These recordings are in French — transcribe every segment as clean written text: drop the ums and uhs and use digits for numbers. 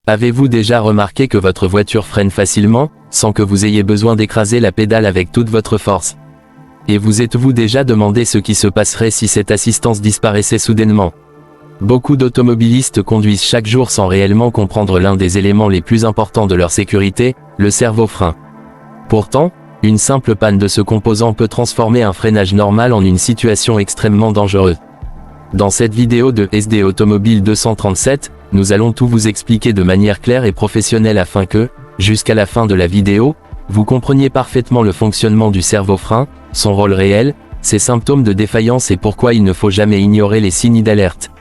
Avez-vous déjà remarqué que votre voiture freine facilement, sans que vous ayez besoin d'écraser la pédale avec toute votre force? Et vous êtes-vous déjà demandé ce qui se passerait si cette assistance disparaissait soudainement? Beaucoup d'automobilistes conduisent chaque jour sans réellement comprendre l'un des éléments les plus importants de leur sécurité, le cerveau-frein. Pourtant, une simple panne de ce composant peut transformer un freinage normal en une situation extrêmement dangereuse. Dans cette vidéo de SD Automobile 237, nous allons tout vous expliquer de manière claire et professionnelle afin que, jusqu'à la fin de la vidéo, vous compreniez parfaitement le fonctionnement du cerveau-frein, son rôle réel, ses symptômes de défaillance et pourquoi il ne faut jamais ignorer les signes d'alerte.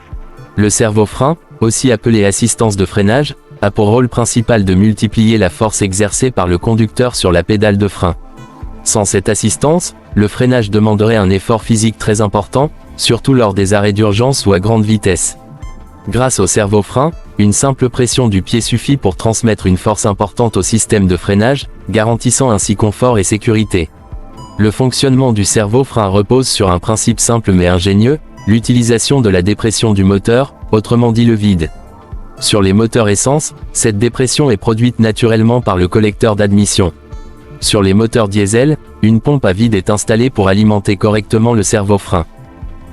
Le cerveau-frein, aussi appelé assistance de freinage, a pour rôle principal de multiplier la force exercée par le conducteur sur la pédale de frein. Sans cette assistance, le freinage demanderait un effort physique très important, surtout lors des arrêts d'urgence ou à grande vitesse. Grâce au cerveau-frein, une simple pression du pied suffit pour transmettre une force importante au système de freinage, garantissant ainsi confort et sécurité. Le fonctionnement du cerveau-frein repose sur un principe simple mais ingénieux, l'utilisation de la dépression du moteur, autrement dit le vide. Sur les moteurs essence, cette dépression est produite naturellement par le collecteur d'admission. Sur les moteurs diesel, une pompe à vide est installée pour alimenter correctement le cerveau-frein.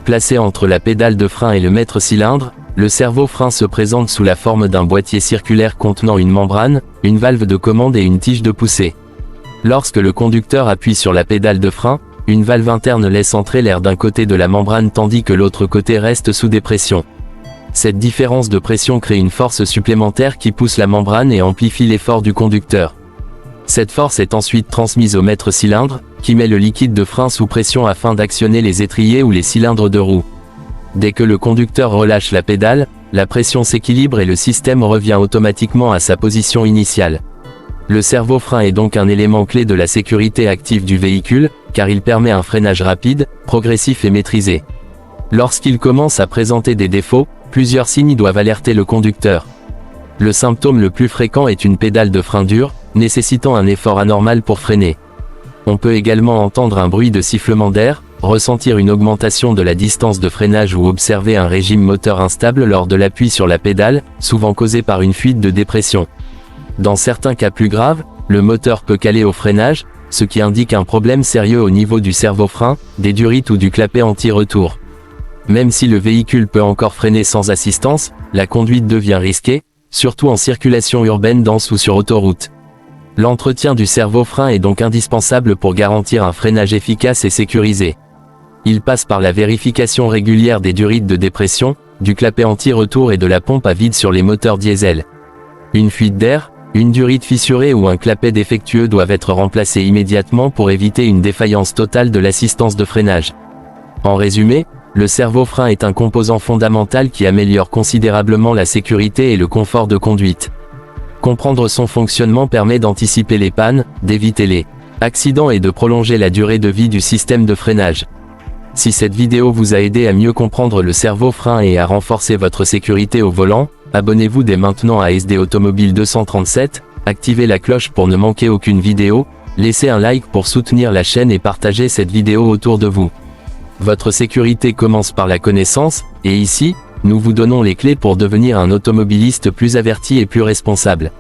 Placé entre la pédale de frein et le maître-cylindre, le cerveau-frein se présente sous la forme d'un boîtier circulaire contenant une membrane, une valve de commande et une tige de poussée. Lorsque le conducteur appuie sur la pédale de frein, une valve interne laisse entrer l'air d'un côté de la membrane tandis que l'autre côté reste sous dépression. Cette différence de pression crée une force supplémentaire qui pousse la membrane et amplifie l'effort du conducteur. Cette force est ensuite transmise au maître-cylindre, qui met le liquide de frein sous pression afin d'actionner les étriers ou les cylindres de roue. Dès que le conducteur relâche la pédale, la pression s'équilibre et le système revient automatiquement à sa position initiale. Le cerveau-frein est donc un élément clé de la sécurité active du véhicule, car il permet un freinage rapide, progressif et maîtrisé. Lorsqu'il commence à présenter des défauts, plusieurs signes doivent alerter le conducteur. Le symptôme le plus fréquent est une pédale de frein dure, nécessitant un effort anormal pour freiner. On peut également entendre un bruit de sifflement d'air, ressentir une augmentation de la distance de freinage ou observer un régime moteur instable lors de l'appui sur la pédale, souvent causé par une fuite de dépression. Dans certains cas plus graves, le moteur peut caler au freinage, ce qui indique un problème sérieux au niveau du cerveau-frein, des durites ou du clapet anti-retour. Même si le véhicule peut encore freiner sans assistance, la conduite devient risquée, surtout en circulation urbaine dense ou sur autoroute. L'entretien du cerveau-frein est donc indispensable pour garantir un freinage efficace et sécurisé. Il passe par la vérification régulière des durites de dépression, du clapet anti-retour et de la pompe à vide sur les moteurs diesel. Une fuite d'air, une durite fissurée ou un clapet défectueux doivent être remplacés immédiatement pour éviter une défaillance totale de l'assistance de freinage. En résumé, le cerveau-frein est un composant fondamental qui améliore considérablement la sécurité et le confort de conduite. Comprendre son fonctionnement permet d'anticiper les pannes, d'éviter les accidents et de prolonger la durée de vie du système de freinage. Si cette vidéo vous a aidé à mieux comprendre le cerveau-frein et à renforcer votre sécurité au volant, abonnez-vous dès maintenant à SD Automobile 237, activez la cloche pour ne manquer aucune vidéo, laissez un like pour soutenir la chaîne et partagez cette vidéo autour de vous. Votre sécurité commence par la connaissance, et ici, nous vous donnons les clés pour devenir un automobiliste plus averti et plus responsable.